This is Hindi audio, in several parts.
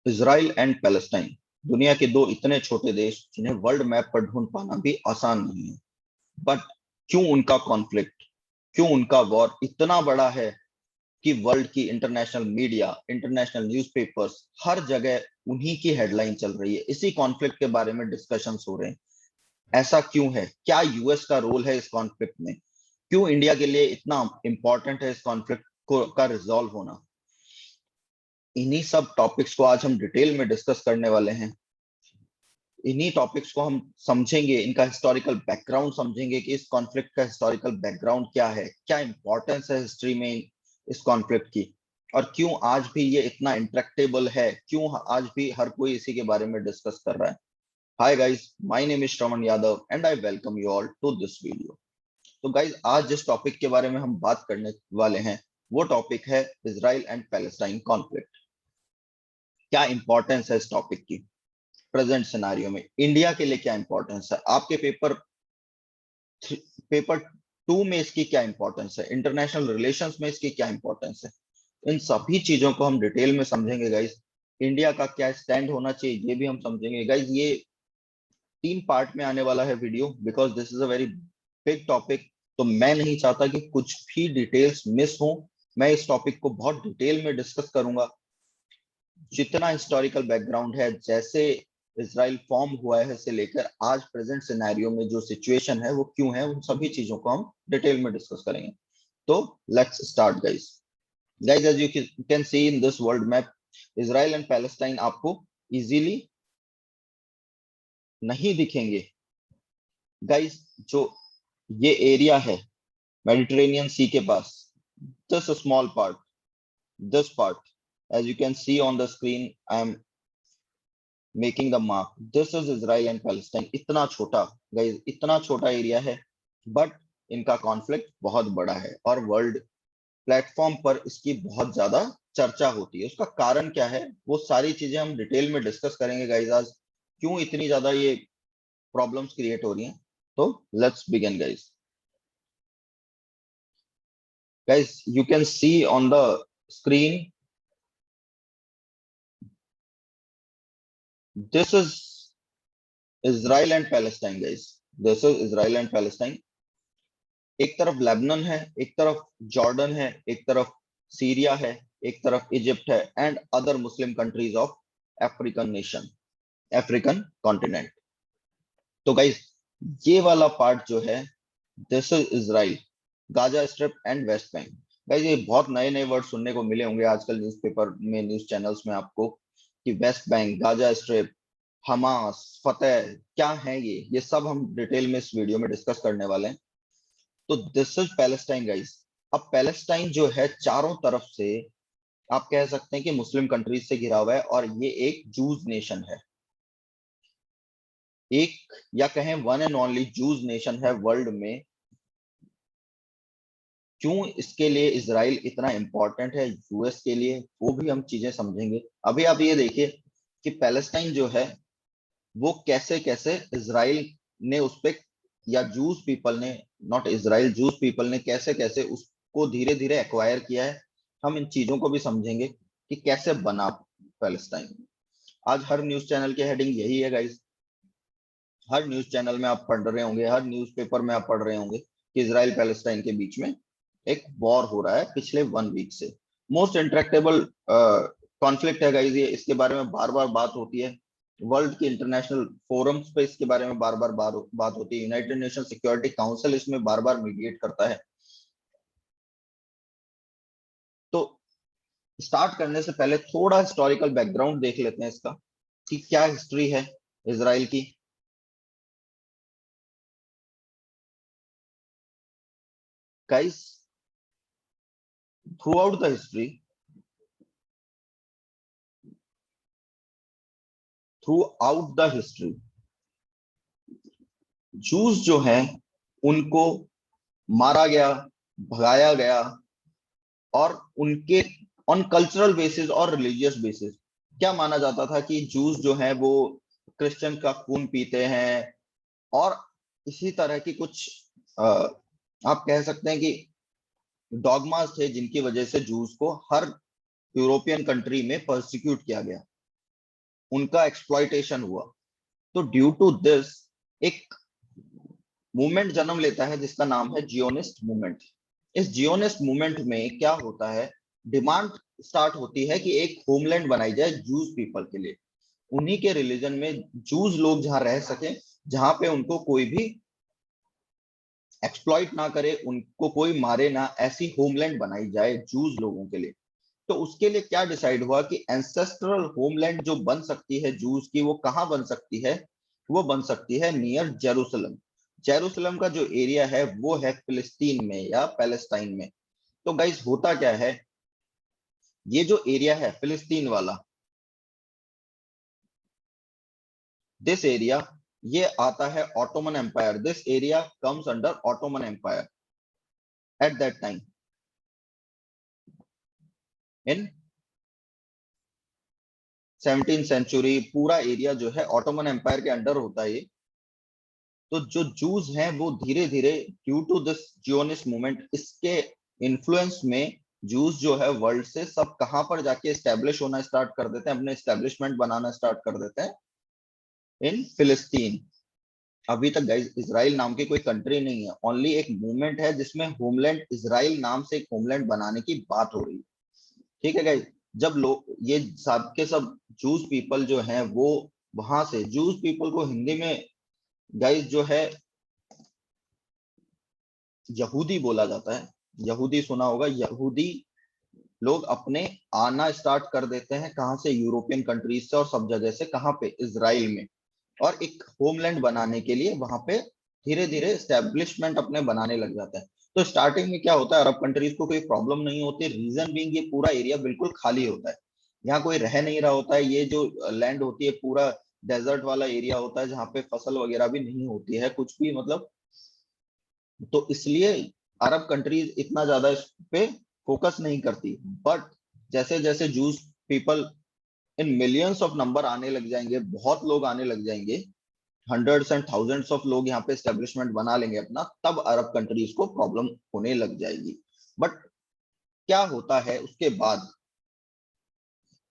इसराइल एंड पैलेस्टाइन दुनिया के दो इतने छोटे देश जिन्हें वर्ल्ड मैप पर ढूंढ पाना भी आसान नहीं है। बट क्यों उनका कॉन्फ्लिक्ट, क्यों उनका वॉर इतना बड़ा है कि वर्ल्ड की इंटरनेशनल मीडिया, इंटरनेशनल न्यूज़पेपर्स, हर जगह उन्हीं की हेडलाइन चल रही है, इसी कॉन्फ्लिक्ट के बारे में डिस्कशंस हो रहे हैं। ऐसा क्यों है? क्या यूएस का रोल है इस कॉन्फ्लिक्ट में? क्यों इंडिया के लिए इतना इंपॉर्टेंट है इस कॉन्फ्लिक्ट को का रिजॉल्व होना? इन्हीं सब टॉपिक्स को आज हम डिटेल में डिस्कस करने वाले हैं। इन्हीं टॉपिक्स को हम समझेंगे, इनका हिस्टोरिकल बैकग्राउंड समझेंगे कि इस कॉन्फ्लिक्ट का हिस्टोरिकल बैकग्राउंड क्या है, क्या इंपॉर्टेंस है हिस्ट्री में इस कॉन्फ्लिक्ट की, और क्यों आज भी ये इतना इंट्रैक्टेबल है, क्यों आज भी हर कोई इसी के बारे में डिस्कस कर रहा है। Hi guys, my name is Shravan Yadav and I welcome you all to this video. तो गाइस, आज जिस टॉपिक के बारे में हम बात करने वाले हैं वो टॉपिक है इजराइल एंड पैलेस्टाइन कॉन्फ्लिक्ट। क्या इंपॉर्टेंस है इस टॉपिक की प्रेजेंट सिनारियो में, इंडिया के लिए क्या इंपॉर्टेंस है, आपके पेपर 2 में इसकी क्या इंपॉर्टेंस है, इंटरनेशनल रिलेशंस में इसकी क्या इंपॉर्टेंस है। इन सभी चीजों को हम डिटेल में समझेंगे गाइस। इंडिया का क्या स्टैंड होना चाहिए ये भी हम समझेंगे गाइस। ये 3 पार्ट में आने वाला है video, because this is a very big topic. तो मैं नहीं चाहता कि कुछ भी डिटेल्स मिस हो। मैं इस टॉपिक को बहुत डिटेल में डिस्कस करूंगा। जितना हिस्टोरिकल बैकग्राउंड है, जैसे इसराइल फॉर्म हुआ है से लेकर आज प्रेजेंट सिनेरियो में जो सिचुएशन है वो क्यों है, उन सभी चीजों को हम डिटेल में डिस्कस करेंगे। तो let's start guys. Guys, as you can see in this world map, Israel and Palestine आपको इजीली नहीं दिखेंगे गाइस। जो ये एरिया है मेडिटेरेनियन सी के पास, this small part, this part, as you can see on the screen, I am making the mark, this is Israel and Palestine. इतना छोटा गाइस, इतना छोटा एरिया है, बट इनका कॉन्फ्लिक्ट बहुत बड़ा है और वर्ल्ड प्लेटफॉर्म पर इसकी बहुत ज्यादा चर्चा होती है। उसका कारण क्या है वो सारी चीजें हम डिटेल में डिस्कस करेंगे गाइस आज। क्यों इतनी ज्यादा ये प्रॉब्लम्स क्रिएट हो रही हैं। तो let's begin guys. Guys, you can C on the screen, this is Israel and Palestine guys. This is Israel and Palestine. एक तरफ लेबनान है, एक तरफ जॉर्डन है, एक तरफ सीरिया है, एक तरफ इजिप्ट है and other Muslim countries of African nation, African continent. तो गाइस, ये वाला पार्ट जो है, this is Israel, Gaza strip and West Bank. Guys, ये बहुत नए नए वर्ड सुनने को मिले होंगे आजकल न्यूज़पेपर में, न्यूज चैनल्स में आपको, कि West Bank, Gaza Strip, Hamas, Fatah, क्या है ये सब हम डिटेल में इस वीडियो में डिस्कस करने वाले हैं। तो दिस इज पैलेस्टाइन गाइस। अब पैलेस्टाइन जो है चारों तरफ से आप कह सकते हैं कि मुस्लिम कंट्रीज से घिरा हुआ है और ये एक जूज नेशन है। एक, या कहें one and only Jews nation है वर्ल्ड में। क्यों इसके लिए इसराइल इतना इंपॉर्टेंट है यूएस के लिए, वो भी हम चीजें समझेंगे। अभी आप ये देखिए कि पैलेस्टाइन जो है वो कैसे कैसे इसराइल ने उस पे, या जूस पीपल ने, नॉट इसराइल, जूस पीपल ने कैसे कैसे उसको धीरे धीरे एक्वायर किया है। हम इन चीजों को भी समझेंगे कि कैसे बना पैलेस्टाइन। आज हर न्यूज चैनल की हेडिंग यही है गाइस। हर न्यूज चैनल में आप पढ़ रहे होंगे, हर न्यूज़पेपर में आप पढ़ रहे होंगे कि इसराइल पैलेस्टाइन के बीच में एक वॉर हो रहा है पिछले 1 वीक से। मोस्ट इंटरेक्टेबल कॉन्फ्लिक्ट है गाइस ये, इसके बारे में बार बार बात होती है। वर्ल्ड के इंटरनेशनल फोरम्स पे इसके बारे में बार बार बात होती है। यूनाइटेड नेशन सिक्योरिटी काउंसिल इसमें बार बार मीडिएट करता है। तो स्टार्ट करने से पहले थोड़ा हिस्टोरिकल बैकग्राउंड देख लेते हैं इसका, कि क्या हिस्ट्री है इसराइल की। Guys, through out the history, through out the history juice जो हैं उनको मारा गया, भगाया गया, और उनके ऑन कल्चरल बेसिस और रिलीजियस बेसिस क्या माना जाता था कि जूस जो हैं वो क्रिश्चियन का खून पीते हैं, और इसी तरह की कुछ अ, आप कह सकते हैं कि डॉगमास थे जिनकी वजह से जूस को हर यूरोपियन कंट्री में परसिक्यूट किया गया। उनका एक्सप्लॉइटेशन हुआ। तो ड्यू टू दिस एक मूवमेंट जन्म लेता है जिसका नाम है जियोनिस्ट मूवमेंट। इस जियोनिस्ट मूवमेंट में क्या होता है, डिमांड स्टार्ट होती है कि एक होमलैंड बनाई जाए जूस पीपल के लिए, उन्हीं के रिलीजन में जूस लोग जहां रह सके, जहां पे उनको कोई भी एक्सप्लॉइट ना करे, उनको कोई मारे ना, ऐसी होमलैंड बनाई जाए जूस लोगों के लिए। तो उसके लिए क्या डिसाइड हुआ कि एंसेस्ट्रल होमलैंड जो बन सकती है जूस की, वो कहां बन सकती है, वो बन सकती है नियर जेरूसलम। जेरूसलम का जो एरिया है वो है फिलिस्तीन में या पैलेस्टाइन में। तो गाइस होता क्या है, ये जो एरिया है फिलिस्तीन वाला, दिस एरिया, ये आता है Ottoman empire. This area comes under Ottoman empire at that time in 17th century. पूरा एरिया जो है ऑटोमन एम्पायर के अंडर होता है ये। तो जो जूस हैं वो धीरे धीरे due to this Zionist movement, इसके इन्फ्लुएंस में जूस जो है वर्ल्ड से सब कहां पर जाके एस्टेब्लिश होना स्टार्ट कर देते हैं, अपने एस्टेब्लिशमेंट बनाना स्टार्ट कर देते हैं इन फिलिस्तीन। अभी तक गाइस इसराइल नाम की कोई कंट्री नहीं है, ओनली एक मूवमेंट है जिसमें होमलैंड इसराइल नाम से एक होमलैंड बनाने की बात हो रही है। ठीक है गाइस, जब लोग ये सब के सब जूस पीपल जो हैं वो वहां से, जूस पीपल को हिंदी में गाइस जो है यहूदी बोला जाता है। यहूदी सुना होगा, यहूदी लोग अपने आना स्टार्ट कर देते हैं कहां से, यूरोपियन कंट्रीज से और सब जगह से, कहां पे, इजराइल में। और एक होमलैंड बनाने के लिए वहां पे धीरे धीरे स्टैब्लिशमेंट अपने बनाने लग जाता है। तो स्टार्टिंग में क्या होता है, अरब कंट्रीज को कोई प्रॉब्लम नहीं होती, रीजन बीइंग ये पूरा एरिया बिल्कुल खाली होता है, यहाँ कोई रह नहीं रहा होता है। ये जो लैंड होती है पूरा डेजर्ट वाला एरिया होता है, जहाँ पे फसल वगैरह भी नहीं होती है कुछ भी, मतलब। तो इसलिए अरब कंट्रीज इतना ज्यादा इस पे फोकस नहीं करती। बट जैसे जैसे juice people in millions of number आने लग जाएंगे, बहुत लोग आने लग जाएंगे, हंड्रेड्स एंड थाउजेंड्स ऑफ लोग यहाँ पे एस्टेब्लिशमेंट बना लेंगे अपना, तब अरब कंट्रीज को प्रॉब्लम होने लग जाएगी। बट क्या होता है उसके बाद,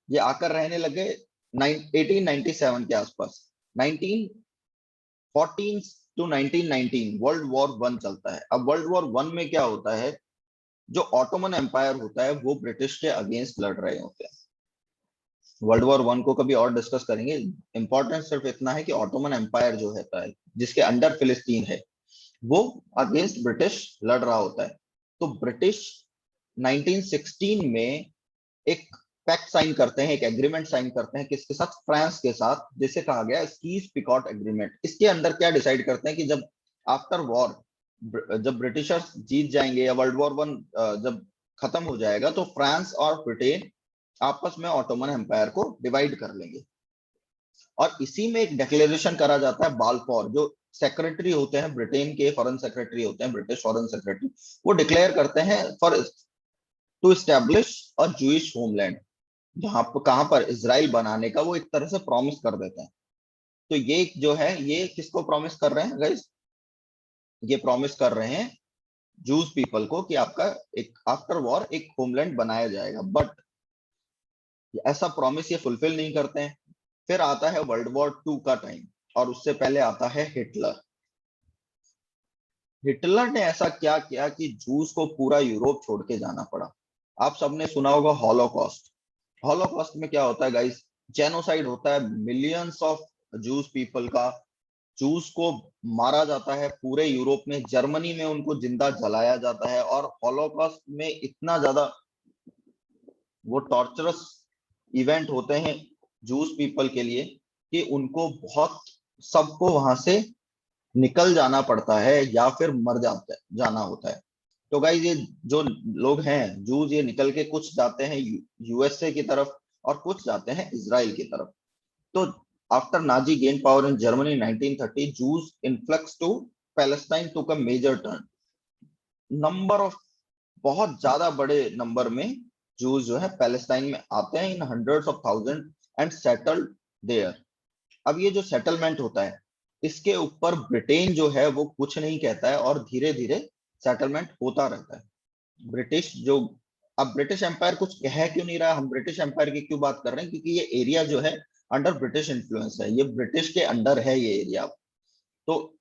ये आकर रहने लगे 1897 के आसपास। 1914 टू 1919 वर्ल्ड वॉर वन चलता है। अब वर्ल्ड वॉर वन में क्या होता है, जो ऑटोमन एम्पायर होता है वो ब्रिटिश के अगेंस्ट लड़ रहे होते हैं। वर्ल्ड वॉर वन को कभी और डिस्कस करेंगे। इंपॉर्टेंस सिर्फ इतना है कि ऑटोमन एम्पायर जो होता है, जिसके अंडर फिलिस्तीन है, वो अगेंस्ट ब्रिटिश लड़ रहा होता है। तो ब्रिटिश 1916 में एक पैक्ट साइन करते हैं, एक एग्रीमेंट साइन करते हैं, किसके साथ, फ्रांस के साथ, जिसे कहा गया सीज पिकॉट एग्रीमेंट। इसके अंदर क्या डिसाइड करते हैं कि जब आफ्टर वॉर, जब ब्रिटिशर्स जीत जाएंगे या वर्ल्ड वॉर वन जब खत्म हो जाएगा, तो फ्रांस और ब्रिटेन आपस में ऑटोमन एम्पायर को डिवाइड कर लेंगे। और इसी में एक डिक्लेरेशन करा जाता है बालफोर, जो सेक्रेटरी होते हैं ब्रिटेन के, फॉरेन सेक्रेटरी होते हैं, ब्रिटिश फॉरेन सेक्रेटरी, वो डिक्लेयर करते हैं for to establish a Jewish homeland, जहां पर, कहां पर, इजराइल बनाने का वो एक तरह से प्रॉमिस कर देते हैं। तो ये जो है, ये किसको प्रॉमिस कर रहे हैं गाइस, ये प्रॉमिस कर रहे हैं जूस पीपल को कि आपका एक आफ्टर वॉर एक होमलैंड बनाया जाएगा। बट ऐसा प्रॉमिस ये फुलफिल नहीं करते हैं। फिर आता है वर्ल्ड वॉर टू का टाइम, और उससे पहले आता है हिटलर। हिटलर ने ऐसा क्या किया कि जूस को पूरा यूरोप छोड़ के जाना पड़ा। आप सबने सुना होगा हॉलोकॉस्ट। हॉलोकॉस्ट में क्या होता है गाइस, जेनोसाइड होता है मिलियंस ऑफ जूस पीपल का। जूस को मारा जाता है पूरे यूरोप में, जर्मनी में उनको जिंदा जलाया जाता है। और हॉलोकॉस्ट में इतना ज्यादा वो टॉर्चरस इवेंट होते हैं जूस पीपल के लिए कि उनको बहुत, सबको वहां से निकल जाना पड़ता है या फिर मर जाते जाना होता है। तो गाइस ये जो लोग हैं जूस, ये निकल के कुछ जाते हैं यूएसए की तरफ और कुछ जाते हैं इसराइल की तरफ। तो after Nazi gain power in Germany 1930, Jews influx to Palestine took a major turn. Number of, बहुत ज्यादा बड़े नंबर में जूस जो है पैलेस्टाइन में आते हैं in hundreds of thousand and settled there. अब ये जो सेटलमेंट होता है, इसके ऊपर ब्रिटेन जो है वो कुछ नहीं कहता है, और धीरे धीरे सेटलमेंट होता रहता है। ब्रिटिश जो, अब ब्रिटिश एम्पायर कुछ कह क्यों नहीं रहा, हम ब्रिटिश एम्पायर की क्यों बात कर रहे हैं, क्योंकि ये एरिया जो है अंडर ब्रिटिश इन्फ्लुएंस है, ये ब्रिटिश के अंडर है ये एरिया। तो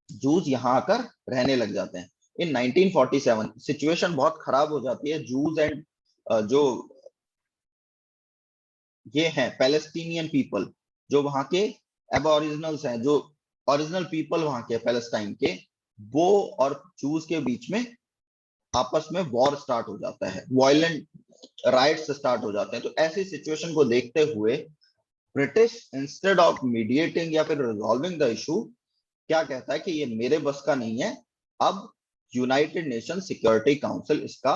जूस यहाँ आकर रहने लग जाते हैं। इन 1947 सिचुएशन बहुत खराब हो जाती है। जूस एंड जो ये हैं पैलेस्टीनियन पीपल, जो वहां के एबोरिजिनल्स हैं, जो ओरिजिनल पीपल वहां के पैलेस्टाइन के, वो और जूस के बीच में आपस में वॉर स्टार्ट हो जाता है, वायलेंट राइट्स स्टार्ट हो जाते हैं। तो ऐसी सिचुएशन को देखते हुए ब्रिटिश इंस्टेड ऑफ मीडिएटिंग या फिर रिजॉल्विंग द इशू, क्या कहता है कि ये मेरे बस का नहीं है, अब यूनाइटेड नेशन सिक्योरिटी काउंसिल इसका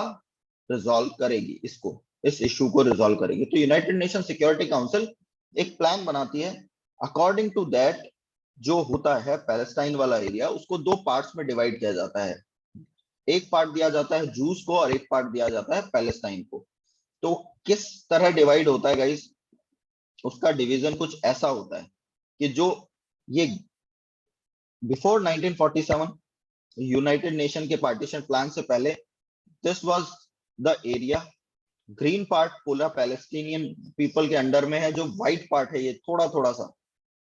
रिजॉल्व करेगी, इसको इस इशू को रिजॉल्व करेगी। तो यूनाइटेड नेशन सिक्योरिटी काउंसिल एक प्लान बनाती है। अकॉर्डिंग टू दैट जो होता है पैलेस्टाइन वाला एरिया, उसको दो पार्ट्स में डिवाइड किया जाता है। एक पार्ट दिया जाता है जूस को और एक पार्ट दिया जाता है पैलेस्टाइन को। तो किस तरह डिवाइड होता है गाइस, उसका डिवीजन कुछ ऐसा होता है कि जो ये बिफोर 1947 यूनाइटेड नेशन के पार्टीशन प्लान से पहले, this was the area. Green part पूरा पैलेस्टीनियन पीपल के अंडर में है, जो व्हाइट पार्ट है ये थोड़ा थोड़ा सा,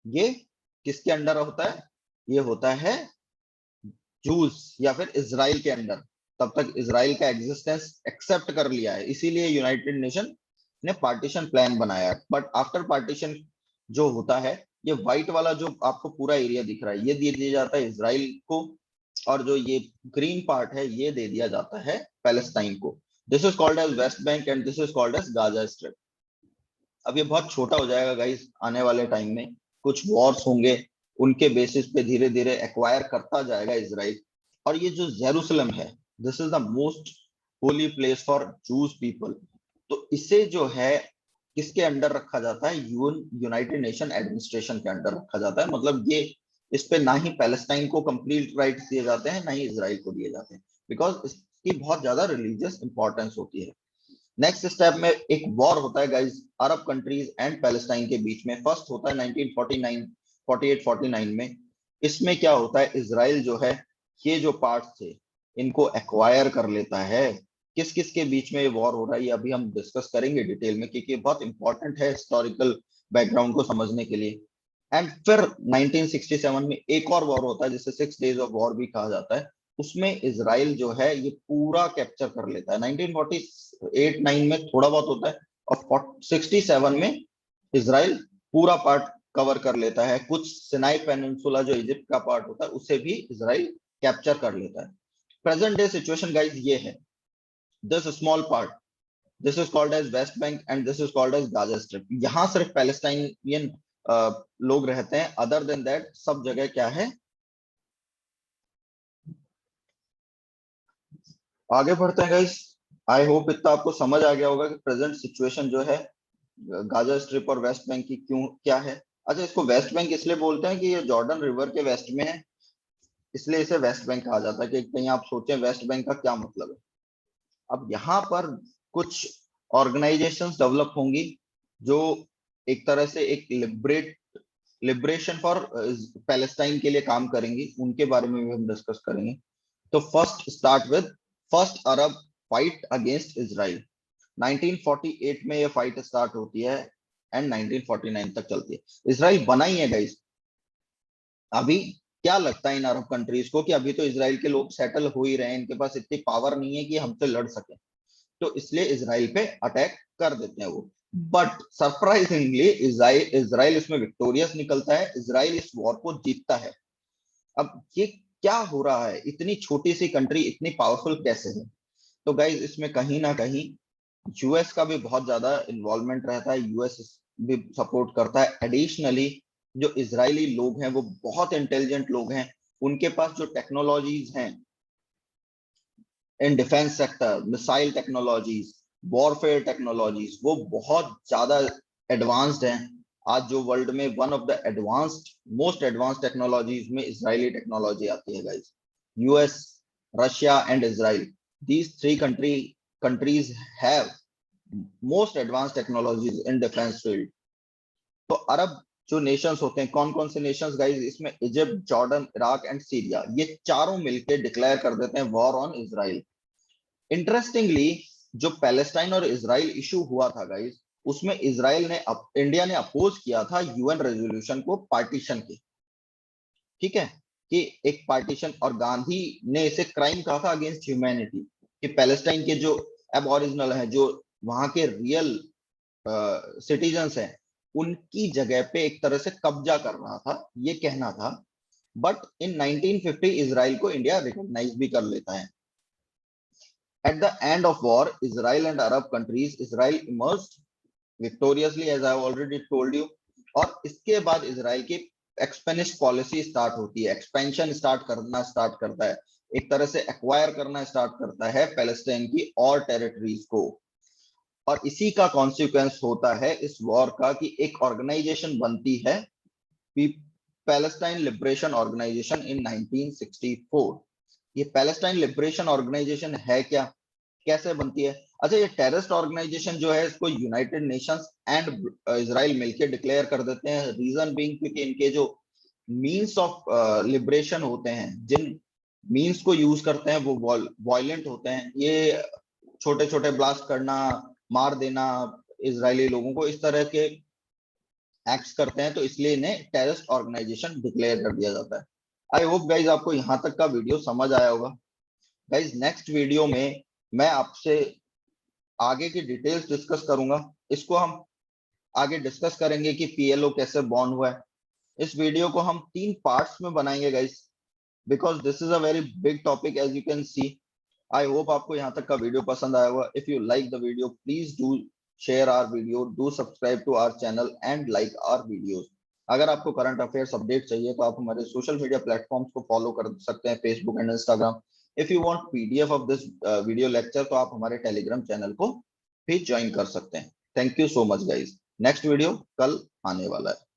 ये किसके अंडर होता है, ये होता है जूस या फिर इजराइल के अंडर। तब तक इजराइल का एग्जिस्टेंस एक्सेप्ट कर लिया है, इसीलिए यूनाइटेड नेशन ने पार्टीशन प्लान बनाया। बट आफ्टर पार्टीशन जो होता है, ये व्हाइट वाला जो आपको पूरा एरिया दिख रहा है, ये दे दिया जाता है इजराइल को, और जो ये ग्रीन पार्ट है ये दे दिया जाता है पैलेस्टाइन को। This is called as West Bank and this is called as Gaza strip. अब ये बहुत छोटा हो जाएगा गाइस आने वाले टाइम में, कुछ वॉर्स होंगे, उनके बेसिस पे धीरे धीरे एक्वायर करता जाएगा इसराइल। और ये जो जेरूसलम है, this is the most holy place for juice people. तो इसे जो है किसके अंडर रखा जाता है, यूनाइटेड नेशन एडमिनिस्ट्रेशन के अंडर रखा जाता है। मतलब ये इस पे ना ही पैलेस्टाइन को कंप्लीट राइट्स दिए जाते हैं, ना ही इसराइल को दिए जाते हैं, बिकॉज इसकी बहुत ज्यादा रिलीजियस इंपॉर्टेंस होती है। नेक्स्ट स्टेप में एक वॉर होता है guys Arab countries and Palestine के बीच में। फर्स्ट होता है 1949 48-49 में। इसमें क्या होता है, इसराइल जो है ये जो पार्ट्स थे इनको एक्वायर कर लेता है। किस किस के बीच में ये वॉर हो रहा है ये अभी हम डिस्कस करेंगे डिटेल में, क्योंकि बहुत इंपॉर्टेंट है हिस्टोरिकल बैकग्राउंड को समझने के लिए। एंड फिर 1967 में एक और वॉर होता है जिसे 6 डेज ऑफ वॉर भी कहा जाता है। उसमें इसराइल जो है ये पूरा कैप्चर कर लेता है। 1948-9 में थोड़ा बहुत होता है, और 67 में इसराइल पूरा पार्ट कवर कर लेता है। कुछ सिनाई पेनिनसुला जो इजिप्ट का पार्ट होता है उसे भी इसराइल कैप्चर कर लेता है। प्रेजेंट डे सिचुएशन गाइस ये है, this small part, this is called as West Bank and this is called as Gaza strip. यहाँ सिर्फ पैलेस्टाइनियन लोग रहते हैं, अदर देन दैट सब जगह क्या है। आगे बढ़ते हैं गाइस। आई होप इतना आपको समझ आ गया होगा कि प्रेजेंट सिचुएशन जो है गाजा स्ट्रिप और वेस्ट बैंक की क्यों क्या है। अच्छा, इसको वेस्ट बैंक इसलिए बोलते हैं कि ये जॉर्डन रिवर के वेस्ट में है, इसलिए इसे वेस्ट बैंक कहा जाता है। कि कहीं आप सोचें वेस्ट बैंक का क्या मतलब है। अब यहाँ पर कुछ ऑर्गेनाइजेशंस डेवलप होंगी जो एक तरह से एक लिबरेशन फॉर पैलेस्टाइन के लिए काम करेंगी, उनके बारे में भी हम डिस्कस करेंगे। तो first start with first Arab fight against Israel. 1948 में ये फाइट स्टार्ट होती है एंड 1949 तक चलती है। इजराइल बना ही है गाइस। अभी क्या लगता है इन अरब कंट्रीज को कि अभी तो इजराइल के लोग सेटल हो ही रहे हैं, इनके पास इतनी पावर नहीं है कि हमसे लड़ सके, तो इसलिए इसराइल पे अटैक कर देते हैं वो। बट सरप्राइजिंगली इसराइल इसराइल इसमें विक्टोरियस निकलता है, इसराइल इस वॉर को जीतता है। अब ये क्या हो रहा है, इतनी छोटी सी कंट्री इतनी पावरफुल कैसे है। तो गाइज इसमें कहीं ना कहीं यूएस का भी बहुत ज्यादा इन्वॉल्वमेंट रहता है, यूएस भी सपोर्ट करता है। एडिशनली जो इजरायली लोग हैं वो बहुत इंटेलिजेंट लोग हैं, उनके पास जो टेक्नोलॉजीज हैं in defence sector, missile technologies, warfare technologies, वो बहुत ज्यादा एडवांस्ड हैं। आज जो वर्ल्ड में one of the advanced most advanced technologies में इजरायली टेक्नोलॉजी आती है guys. US, Russia and Israel, these three countries have most advanced technologies in defense field। तो अरब जो नेशंस होते हैं, कौन कौन से नेशंस गाइस, इसमें Egypt, Jordan, Iraq and Syria, ये चारों मिलकर डिक्लेयर कर देते हैं वॉर ऑन इजराइल। इंटरेस्टिंगली जो पैलेस्टाइन और इजराइल इशू हुआ था गाइस, उसमें इजराइल ने इंडिया ने अपोज किया था यूएन रेजोल्यूशन को पार्टीशन के, ठीक है, कि एक पार्टीशन, और गांधी ने इसे क्राइम कहा था अगेंस्ट ह्यूमैनिटी, कि पैलेस्टाइन के जो एबोरिजिनल है, जो वहां के रियल सिटीजन्स हैं, उनकी जगह पे एक तरह से कब्जा कर रहा था, ये कहना था। बट इन 1950 इजराइल को इंडिया रिकॉग्नाइज भी कर लेता है। At the end of war Israel and Arab countries, Israel emerged victoriously as I already told you. और इसके बाद इजराइल की एक्सपेनिस्ट पॉलिसी स्टार्ट होती है, एक्सपेंशन स्टार्ट करता है, एक तरह से एक्वायर करना स्टार्ट करता है पैलेस्टाइन की और टेरिटरीज को। और इसी का कॉन्सिक्वेंस होता है इस वॉर का, कि एक ऑर्गेनाइजेशन बनती है, पैलेस्टाइन लिबरेशन ऑर्गेनाइजेशन इन 1964। ये पैलेस्टाइन लिबरेशन ऑर्गेनाइजेशन है क्या, कैसे बनती है? अच्छा, ये टेररिस्ट ऑर्गेनाइजेशन जो है, इसको यूनाइटेड नेशंस एंड इजराइल मिलकर डिक्लेयर कर देते हैं। रीजन बीइंग क्योंकि इनके जो मीन्स ऑफ लिबरेशन होते हैं, जिन मीन्स को यूज करते हैं, वो वायलेंट होते हैं। ये छोटे छोटे ब्लास्ट करना, मार देना इजरायली लोगों को, इस तरह के एक्ट्स करते हैं, तो इसलिए इन्हें टेररिस्ट ऑर्गेनाइजेशन डिक्लेयर कर दिया जाता है। आई होप गाइज आपको यहां तक का वीडियो समझ आया होगा। गाइज नेक्स्ट वीडियो में मैं आपसे आगे की डिटेल्स डिस्कस करूंगा। इसको हम आगे डिस्कस करेंगे कि पीएलओ कैसे बॉर्न हुआ है। इस वीडियो को हम 3 पार्ट्स में बनाएंगे guys, because this is a very big topic as you can see. I hope आपको यहाँ तक का वीडियो पसंद आया होगा। If you like the video, please do share our video, do subscribe to our channel and like our videos. अगर आपको करंट अफेयर्स अपडेट चाहिए तो आप हमारे सोशल मीडिया प्लेटफॉर्म्स को फॉलो कर सकते हैं, Facebook and Instagram. If you want PDF of this video lecture, तो आप हमारे टेलीग्राम चैनल को भी ज्वाइन कर सकते हैं। Thank you so much guys. Next video कल आने वाला है।